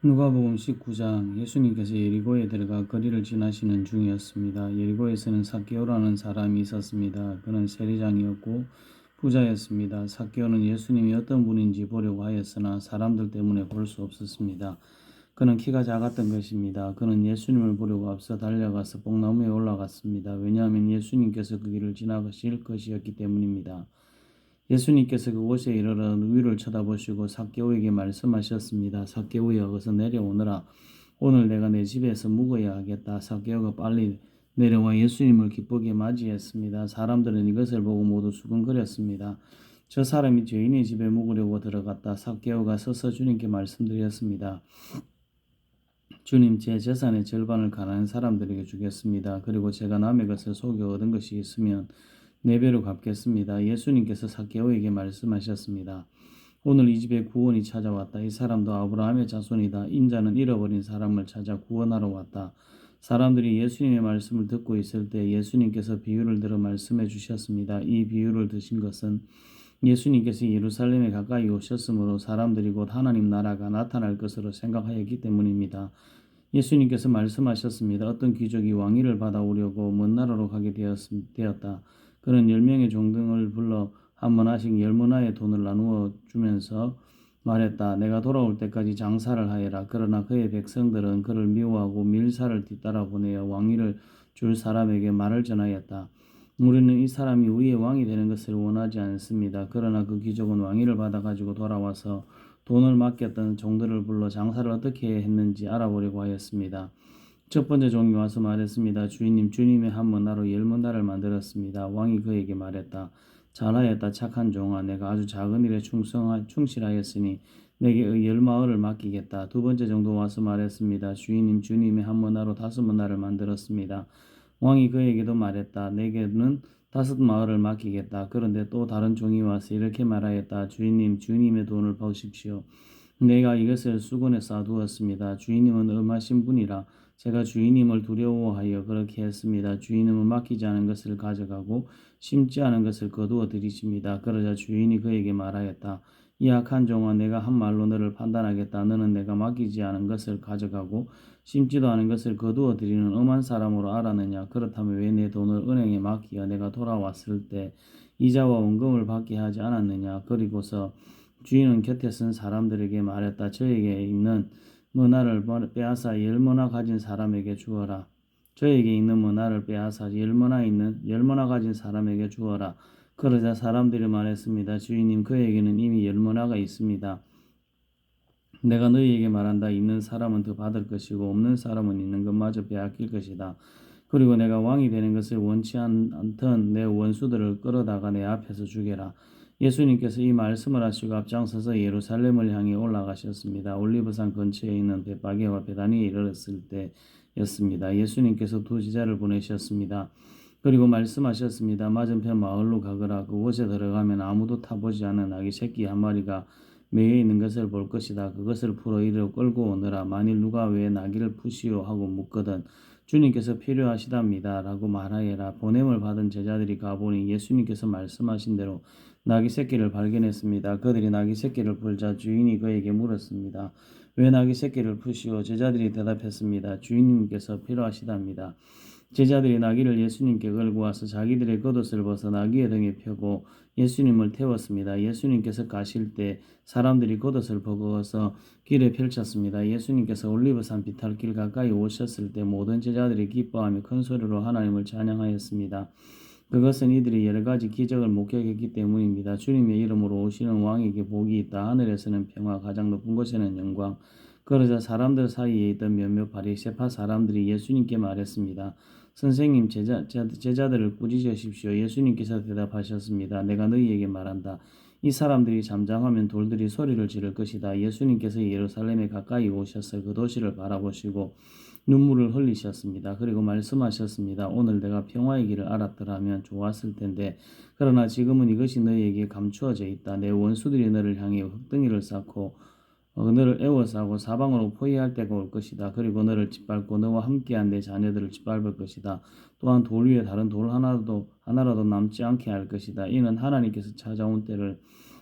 누가복음 19장. 예수님께서 예리고에 들어가 거리를 지나시는 중이었습니다. 예리고에서는 삭개오라는 사람이 있었습니다. 그는 세리장이었고 부자였습니다. 삭개오는 예수님이 어떤 분인지 보려고 하였으나 사람들 때문에 볼 수 없었습니다. 그는 키가 작았던 것입니다. 그는 예수님을 보려고 앞서 달려가서 뽕나무에 올라갔습니다. 왜냐하면 예수님께서 그 길을 지나가실 것이었기 때문입니다. 예수님께서 그곳에 이르러 위를 쳐다보시고 삭개오에게 말씀하셨습니다. 삭개오야, 어서 내려오너라. 오늘 내가 내 집에서 묵어야 하겠다. 삭개오가 빨리 내려와 예수님을 기쁘게 맞이했습니다. 사람들은 이것을 보고 모두 수근거렸습니다. 저 사람이 죄인의 집에 묵으려고 들어갔다. 삭개오가 서서 주님께 말씀드렸습니다. 주님, 제 재산의 절반을 가난한 사람들에게 주겠습니다. 그리고 제가 남의 것을 속여 얻은 것이 있으면 네 배로 갚겠습니다. 예수님께서 삭개오에게 말씀하셨습니다. 오늘 이 집에 구원이 찾아왔다. 이 사람도 아브라함의 자손이다. 인자는 잃어버린 사람을 찾아 구원하러 왔다. 사람들이 예수님의 말씀을 듣고 있을 때 예수님께서 비유를 들어 말씀해 주셨습니다. 이 비유를 드신 것은 예수님께서 예루살렘에 가까이 오셨으므로 사람들이 곧 하나님 나라가 나타날 것으로 생각하였기 때문입니다. 예수님께서 말씀하셨습니다. 어떤 귀족이 왕위를 받아오려고 먼 나라로 가게 되었다. 그는 10명의 종들을 불러 한 머나씩 10머나의 돈을 나누어 주면서 말했다. 내가 돌아올 때까지 장사를 하여라. 그러나 그의 백성들은 그를 미워하고 밀사를 뒤따라 보내어 왕위를 줄 사람에게 말을 전하였다. 우리는 이 사람이 우리의 왕이 되는 것을 원하지 않습니다. 그러나 그 귀족은 왕위를 받아가지고 돌아와서 돈을 맡겼던 종들을 불러 장사를 어떻게 했는지 알아보려고 하였습니다. 첫 번째 종이 와서 말했습니다. 주인님, 주님의 한 머나로 10머나를 만들었습니다. 왕이 그에게 말했다. 잘하였다, 착한 종아. 내가 아주 작은 일에 충실하였으니 내게 10마을을 맡기겠다. 두 번째 종도 와서 말했습니다. 주인님, 주님의 한 머나로 5머나를 만들었습니다. 왕이 그에게도 말했다. 내게는 5마을을 맡기겠다. 그런데 또 다른 종이 와서 이렇게 말하였다. 주인님, 주님의 돈을 보십시오. 내가 이것을 수건에 쌓아두었습니다. 주인님은 엄하신 분이라 제가 주인님을 두려워하여 그렇게 했습니다. 주인님은 맡기지 않은 것을 가져가고 심지 않은 것을 거두어 들이십니다. 그러자 주인이 그에게 말하였다. 이 악한 종아, 내가 한 말로 너를 판단하겠다. 너는 내가 맡기지 않은 것을 가져가고 심지도 않은 것을 거두어 들이는 엄한 사람으로 알았느냐? 그렇다면 왜 내 돈을 은행에 맡기어 내가 돌아왔을 때 이자와 원금을 받게 하지 않았느냐? 그리고서 주인은 곁에 쓴 사람들에게 말했다. 저에게 있는 머나를 빼앗아 10머나 가진 사람에게 주어라. 저에게 있는 머나를 빼앗아 10머나 가진 사람에게 주어라. 그러자 사람들이 말했습니다. 주인님, 그에게는 이미 10머나가 있습니다. 내가 너희에게 말한다. 있는 사람은 더 받을 것이고 없는 사람은 있는 것마저 빼앗길 것이다. 그리고 내가 왕이 되는 것을 원치 않던 내 원수들을 끌어다가 내 앞에서 죽여라. 예수님께서 이 말씀을 하시고 앞장서서 예루살렘을 향해 올라가셨습니다. 올리브산 근처에 있는 벳바게와 베다니에 이르렀을 때였습니다. 예수님께서 두 제자를 보내셨습니다. 그리고 말씀하셨습니다. 맞은편 마을로 가거라. 그곳에 들어가면 아무도 타보지 않은 아기 새끼 한 마리가 매여 있는 것을 볼 것이다. 그것을 풀어 이리로 끌고 오너라. 만일 누가 왜 나귀를 푸시오 하고 묻거든 주님께서 필요하시답니다. 라고 말하여라. 보냄을 받은 제자들이 가보니 예수님께서 말씀하신 대로 나귀 새끼를 발견했습니다. 그들이 나귀 새끼를 풀자 주인이 그에게 물었습니다. 왜 나귀 새끼를 푸시오? 제자들이 대답했습니다. 주인님께서 필요하시답니다. 제자들이 나귀를 예수님께 끌고 와서 자기들의 겉옷을 벗어 나귀의 등에 펴고 예수님을 태웠습니다. 예수님께서 가실 때 사람들이 겉옷을 벗어서 길에 펼쳤습니다. 예수님께서 올리브산 비탈길 가까이 오셨을 때 모든 제자들이 기뻐하며 큰 소리로 하나님을 찬양하였습니다. 그것은 이들이 여러 가지 기적을 목격했기 때문입니다. 주님의 이름으로 오시는 왕에게 복이 있다. 하늘에서는 평화, 가장 높은 곳에는 영광. 그러자 사람들 사이에 있던 몇몇 바리새파 사람들이 예수님께 말했습니다. 선생님, 제자들을 꾸짖으십시오. 예수님께서 대답하셨습니다. 내가 너희에게 말한다. 이 사람들이 잠잠하면 돌들이 소리를 지를 것이다. 예수님께서 예루살렘에 가까이 오셔서 그 도시를 바라보시고 눈물을 흘리셨습니다. 그리고 말씀하셨습니다. 오늘 내가 평화의 길을 알았더라면 좋았을 텐데 그러나 지금은 이것이 너희에게 감추어져 있다. 내 원수들이 너를 향해 흙덩이를 쌓고 너를 애워싸고 사방으로 포위할 때가 올 것이다. 그리고 너를 짓밟고 너와 함께한 내 자녀들을 짓밟을 것이다. 또한 돌 위에 다른 돌 하나라도 남지 않게 할 것이다. 이는 하나님께서 찾아온 때를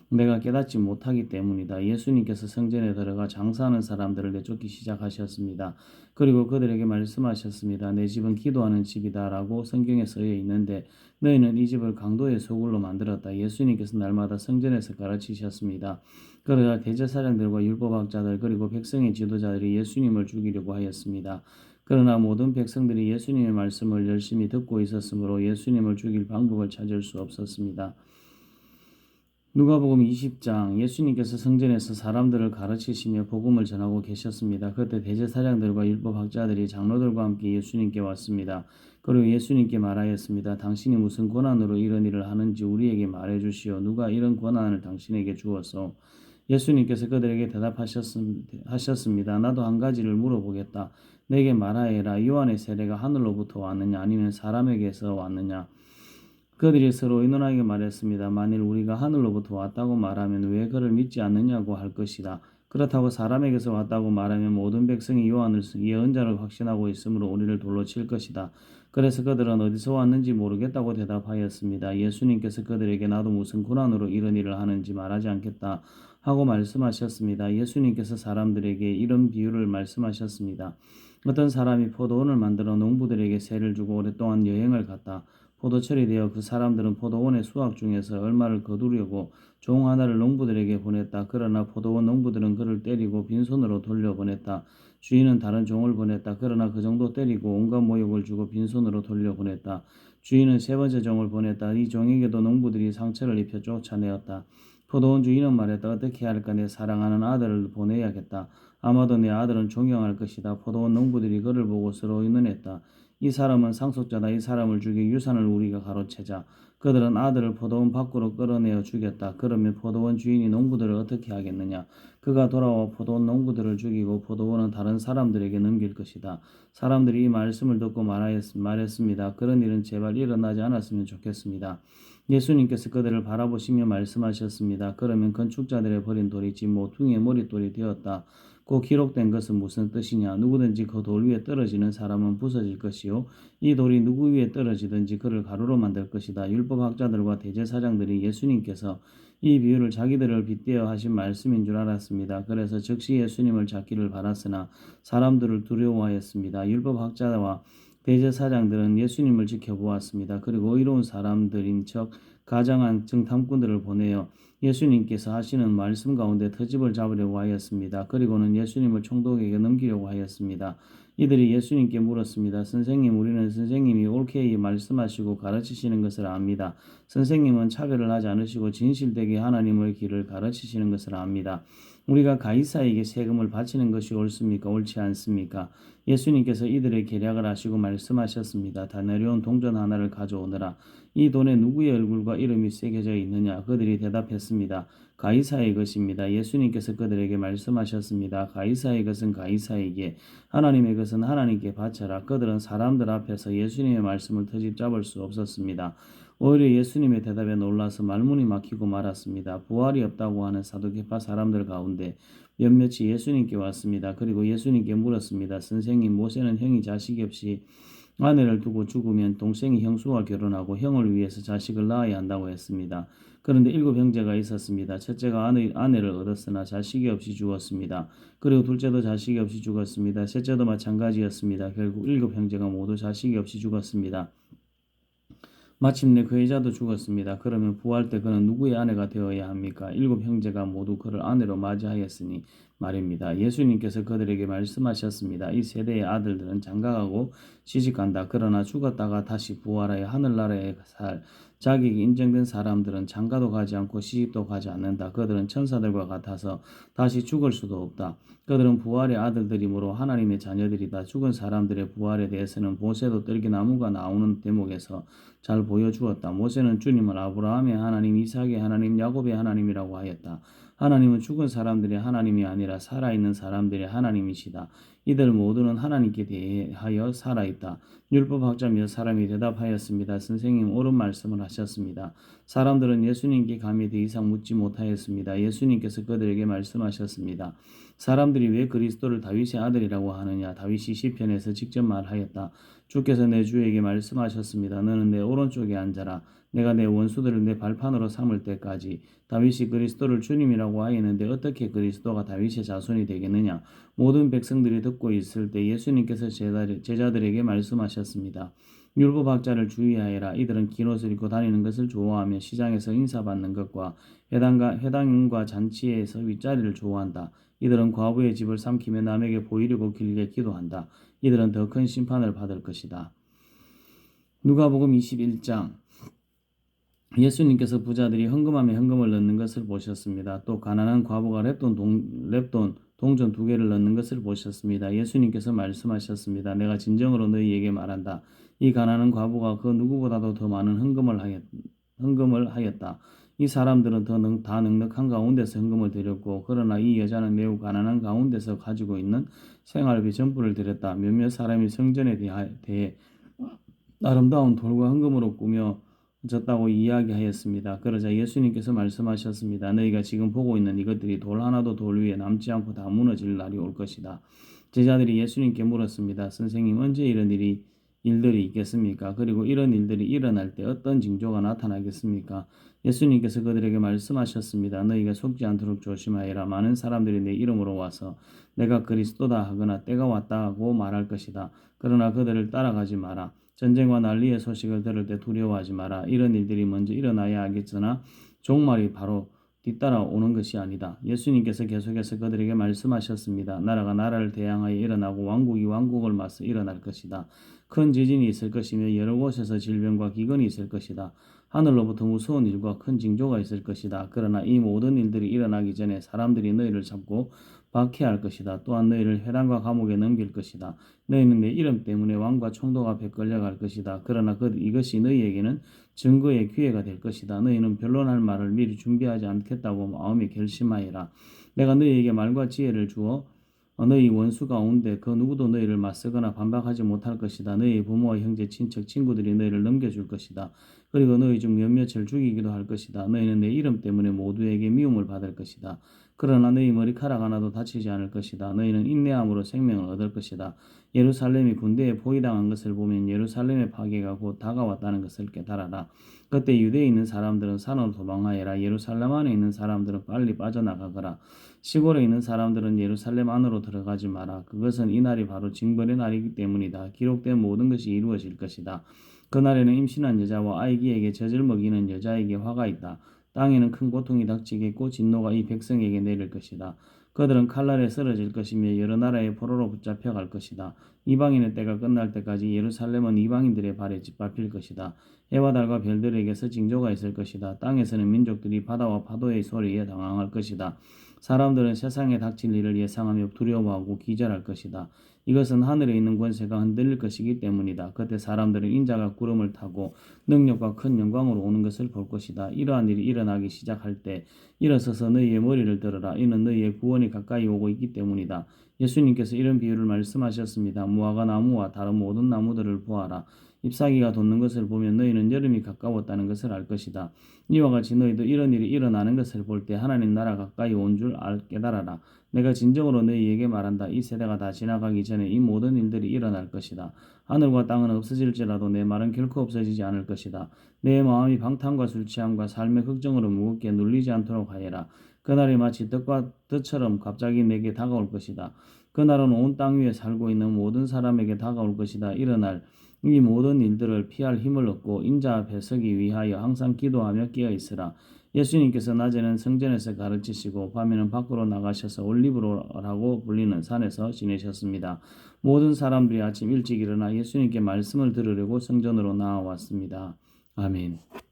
내가 깨닫지 못하기 때문이다. 예수님께서 성전에 들어가 장사하는 사람들을 내쫓기 시작하셨습니다. 그리고 그들에게 말씀하셨습니다. 내 집은 기도하는 집이다 라고 성경에 쓰여 있는데 너희는 이 집을 강도의 소굴로 만들었다. 예수님께서 날마다 성전에서 가르치셨습니다. 그러자 대제사장들과 율법학자들 그리고 백성의 지도자들이 예수님을 죽이려고 하였습니다. 그러나 모든 백성들이 예수님의 말씀을 열심히 듣고 있었으므로 예수님을 죽일 방법을 찾을 수 없었습니다. 누가복음 20장 예수님께서 성전에서 사람들을 가르치시며 복음을 전하고 계셨습니다. 그때 대제사장들과 율법학자들이 장로들과 함께 예수님께 왔습니다. 그리고 예수님께 말하였습니다. 당신이 무슨 권한으로 이런 일을 하는지 우리에게 말해 주시오. 누가 이런 권한을 당신에게 주었소? 예수님께서 그들에게 대답하셨습니다. 나도 한 가지를 물어보겠다. 내게 말하여라. 요한의 세례가 하늘로부터 왔느냐 아니면 사람에게서 왔느냐? 그들이 서로 의논하게 말했습니다. 만일 우리가 하늘로부터 왔다고 말하면 왜 그를 믿지 않느냐고 할 것이다. 그렇다고 사람에게서 왔다고 말하면 모든 백성이 요한을 예언자로 확신하고 있으므로 우리를 돌로 칠 것이다. 그래서 그들은 어디서 왔는지 모르겠다고 대답하였습니다. 예수님께서 그들에게 나도 무슨 권한으로 이런 일을 하는지 말하지 않겠다 하고 말씀하셨습니다. 예수님께서 사람들에게 이런 비유를 말씀하셨습니다. 어떤 사람이 포도원을 만들어 농부들에게 세를 주고 오랫동안 여행을 갔다. 포도철이 되어 그 사람들은 포도원의 수확 중에서 얼마를 거두려고 종 하나를 농부들에게 보냈다. 그러나 포도원 농부들은 그를 때리고 빈손으로 돌려보냈다. 주인은 다른 종을 보냈다. 그러나 그 종도 때리고 온갖 모욕을 주고 빈손으로 돌려보냈다. 주인은 세 번째 종을 보냈다. 이 종에게도 농부들이 상처를 입혀 쫓아내었다. 포도원 주인은 말했다. 어떻게 할까? 내 사랑하는 아들을 보내야겠다. 아마도 내 아들은 존경할 것이다. 포도원 농부들이 그를 보고 서로 의논했다. 이 사람은 상속자다. 이 사람을 죽여 유산을 우리가 가로채자. 그들은 아들을 포도원 밖으로 끌어내어 죽였다. 그러면 포도원 주인이 농부들을 어떻게 하겠느냐? 그가 돌아와 포도원 농부들을 죽이고 포도원은 다른 사람들에게 넘길 것이다. 사람들이 이 말씀을 듣고 말했습니다. 그런 일은 제발 일어나지 않았으면 좋겠습니다. 예수님께서 그들을 바라보시며 말씀하셨습니다. 그러면 건축자들의 버린 돌이 집 모퉁이의 머릿돌이 되었다. 고 기록된 것은 무슨 뜻이냐? 누구든지 그 돌 위에 떨어지는 사람은 부서질 것이요 이 돌이 누구 위에 떨어지든지 그를 가루로 만들 것이다. 율법학자들과 대제사장들이 예수님께서 이 비유를 자기들을 빗대어 하신 말씀인 줄 알았습니다. 그래서 즉시 예수님을 잡기를 바랐으나 사람들을 두려워하였습니다. 율법학자와 대제사장들은 예수님을 지켜보았습니다. 그리고 의로운 사람들인 척 가장한 정탐꾼들을 보내어 예수님께서 하시는 말씀 가운데 트집을 잡으려고 하였습니다. 그리고는 예수님을 총독에게 넘기려고 하였습니다. 이들이 예수님께 물었습니다. 선생님, 우리는 선생님이 옳게 말씀하시고 가르치시는 것을 압니다. 선생님은 차별을 하지 않으시고 진실되게 하나님의 길을 가르치시는 것을 압니다. 우리가 가이사에게 세금을 바치는 것이 옳습니까? 옳지 않습니까? 예수님께서 이들의 계략을 아시고 말씀하셨습니다. 다 내려온 동전 하나를 가져오너라. 이 돈에 누구의 얼굴과 이름이 새겨져 있느냐? 그들이 대답했습니다. 가이사의 것입니다. 예수님께서 그들에게 말씀하셨습니다. 가이사의 것은 가이사에게, 하나님의 것은 하나님께 바쳐라. 그들은 사람들 앞에서 예수님의 말씀을 트집 잡을 수 없었습니다. 오히려 예수님의 대답에 놀라서 말문이 막히고 말았습니다. 부활이 없다고 하는 사두개파 사람들 가운데 몇몇이 예수님께 왔습니다. 그리고 예수님께 물었습니다. 선생님, 모세는 형이 자식이 없이 아내를 두고 죽으면 동생이 형수와 결혼하고 형을 위해서 자식을 낳아야 한다고 했습니다. 그런데 7형제가 있었습니다. 첫째가 아내를 얻었으나 자식이 없이 죽었습니다. 그리고 둘째도 자식이 없이 죽었습니다. 셋째도 마찬가지였습니다. 결국 7형제가 모두 자식이 없이 죽었습니다. 마침내 그 여자도 죽었습니다. 그러면 부활 때 그는 누구의 아내가 되어야 합니까? 7형제가 모두 그를 아내로 맞이하였으니 말입니다. 예수님께서 그들에게 말씀하셨습니다. 이 세대의 아들들은 장가가고 시집간다. 그러나 죽었다가 다시 부활하여 하늘나라에 살 자격이 인정된 사람들은 장가도 가지 않고 시집도 가지 않는다. 그들은 천사들과 같아서 다시 죽을 수도 없다. 그들은 부활의 아들들이므로 하나님의 자녀들이다. 죽은 사람들의 부활에 대해서는 모세도 떨기나무가 나오는 대목에서 잘 보여주었다. 모세는 주님을 아브라함의 하나님, 이삭의 하나님, 야곱의 하나님이라고 하였다. 하나님은 죽은 사람들의 하나님이 아니라 살아있는 사람들의 하나님이시다. 이들 모두는 하나님께 대하여 살아있다. 율법학자 몇 사람이 대답하였습니다. 선생님, 옳은 말씀을 하셨습니다. 사람들은 예수님께 감히 더 이상 묻지 못하였습니다. 예수님께서 그들에게 말씀하셨습니다. 사람들이 왜 그리스도를 다윗의 아들이라고 하느냐? 다윗이 시편에서 직접 말하였다. 주께서 내 주에게 말씀하셨습니다. 너는 내 오른쪽에 앉아라. 내가 내 원수들을 내 발판으로 삼을 때까지. 다윗이 그리스도를 주님이라고 하였는데 어떻게 그리스도가 다윗의 자손이 되겠느냐? 모든 백성들이 듣고 있을 때 예수님께서 제자들에게 말씀하셨습니다. 율법학자를 주의하여라. 이들은 긴 옷을 입고 다니는 것을 좋아하며 시장에서 인사받는 것과 회당과 잔치에서 윗자리를 좋아한다. 이들은 과부의 집을 삼키며 남에게 보이려고 길게 기도한다. 이들은 더 큰 심판을 받을 것이다. 누가복음 21장. 예수님께서 부자들이 헌금함에 헌금을 넣는 것을 보셨습니다. 또 가난한 과부가 렙돈 동전 2개를 넣는 것을 보셨습니다. 예수님께서 말씀하셨습니다. 내가 진정으로 너희에게 말한다. 이 가난한 과부가 그 누구보다도 더 많은 헌금을 하였다. 이 사람들은 다 넉넉한 가운데서 헌금을 드렸고, 그러나 이 여자는 매우 가난한 가운데서 가지고 있는 생활비 전부를 드렸다. 몇몇 사람이 성전에 대해 아름다운 돌과 헌금으로 꾸며졌다고 이야기하였습니다. 그러자 예수님께서 말씀하셨습니다. 너희가 지금 보고 있는 이것들이 돌 하나도 돌 위에 남지 않고 다 무너질 날이 올 것이다. 제자들이 예수님께 물었습니다. 선생님, 언제 이런 일들이 있겠습니까? 그리고 이런 일들이 일어날 때 어떤 징조가 나타나겠습니까? 예수님께서 그들에게 말씀하셨습니다. 너희가 속지 않도록 조심하여라. 많은 사람들이 내 이름으로 와서 내가 그리스도다 하거나 때가 왔다고 말할 것이다. 그러나 그들을 따라가지 마라. 전쟁과 난리의 소식을 들을 때 두려워하지 마라. 이런 일들이 먼저 일어나야 하겠으나 종말이 바로 뒤따라 오는 것이 아니다. 예수님께서 계속해서 그들에게 말씀하셨습니다. 나라가 나라를 대항하여 일어나고 왕국이 왕국을 맞서 일어날 것이다. 큰 지진이 있을 것이며 여러 곳에서 질병과 기근이 있을 것이다. 하늘로부터 무서운 일과 큰 징조가 있을 것이다. 그러나 이 모든 일들이 일어나기 전에 사람들이 너희를 잡고 박해할 것이다. 또한 너희를 회당과 감옥에 넘길 것이다. 너희는 내 이름 때문에 왕과 총독 앞에 끌려갈 것이다. 그러나 이것이 너희에게는 증거의 기회가 될 것이다. 너희는 변론할 말을 미리 준비하지 않겠다고 마음에 결심하여라. 내가 너희에게 말과 지혜를 주어 너희 원수 가운데 그 누구도 너희를 맞서거나 반박하지 못할 것이다. 너희 부모와 형제, 친척, 친구들이 너희를 넘겨줄 것이다. 그리고 너희 중 몇몇을 죽이기도 할 것이다. 너희는 내 이름 때문에 모두에게 미움을 받을 것이다. 그러나 너희 머리카락 하나도 다치지 않을 것이다. 너희는 인내함으로 생명을 얻을 것이다. 예루살렘이 군대에 포위당한 것을 보면 예루살렘의 파괴가 곧 다가왔다는 것을 깨달아라. 그때 유대에 있는 사람들은 산으로 도망하여라. 예루살렘 안에 있는 사람들은 빨리 빠져나가거라. 시골에 있는 사람들은 예루살렘 안으로 들어가지 마라. 그것은 이 날이 바로 징벌의 날이기 때문이다. 기록된 모든 것이 이루어질 것이다. 그날에는 임신한 여자와 아이기에게 젖을 먹이는 여자에게 화가 있다. 땅에는 큰 고통이 닥치겠고 진노가 이 백성에게 내릴 것이다. 그들은 칼날에 쓰러질 것이며 여러 나라의 포로로 붙잡혀 갈 것이다. 이방인의 때가 끝날 때까지 예루살렘은 이방인들의 발에 짓밟힐 것이다. 해와 달과 별들에게서 징조가 있을 것이다. 땅에서는 민족들이 바다와 파도의 소리에 당황할 것이다. 사람들은 세상에 닥칠 일을 예상하며 두려워하고 기절할 것이다. 이것은 하늘에 있는 권세가 흔들릴 것이기 때문이다. 그때 사람들은 인자가 구름을 타고 능력과 큰 영광으로 오는 것을 볼 것이다. 이러한 일이 일어나기 시작할 때 일어서서 너희의 머리를 들어라. 이는 너희의 구원이 가까이 오고 있기 때문이다. 예수님께서 이런 비유를 말씀하셨습니다. 무화과 나무와 다른 모든 나무들을 보아라. 잎사귀가 돋는 것을 보면 너희는 여름이 가까웠다는 것을 알 것이다. 이와 같이 너희도 이런 일이 일어나는 것을 볼 때 하나님 나라 가까이 온 줄 깨달아라. 내가 진정으로 너희에게 말한다. 이 세대가 다 지나가기 전에 이 모든 일들이 일어날 것이다. 하늘과 땅은 없어질지라도 내 말은 결코 없어지지 않을 것이다. 내 마음이 방탕과 술 취함과 삶의 걱정으로 무겁게 눌리지 않도록 하여라. 그날이 마치 덫처럼 갑자기 내게 다가올 것이다. 그날은 온 땅 위에 살고 있는 모든 사람에게 다가올 것이다. 일어날 이 모든 일들을 피할 힘을 얻고 인자 앞에 서기 위하여 항상 기도하며 깨어 있으라. 예수님께서 낮에는 성전에서 가르치시고 밤에는 밖으로 나가셔서 올리브로라고 불리는 산에서 지내셨습니다. 모든 사람들이 아침 일찍 일어나 예수님께 말씀을 들으려고 성전으로 나아왔습니다. 아멘.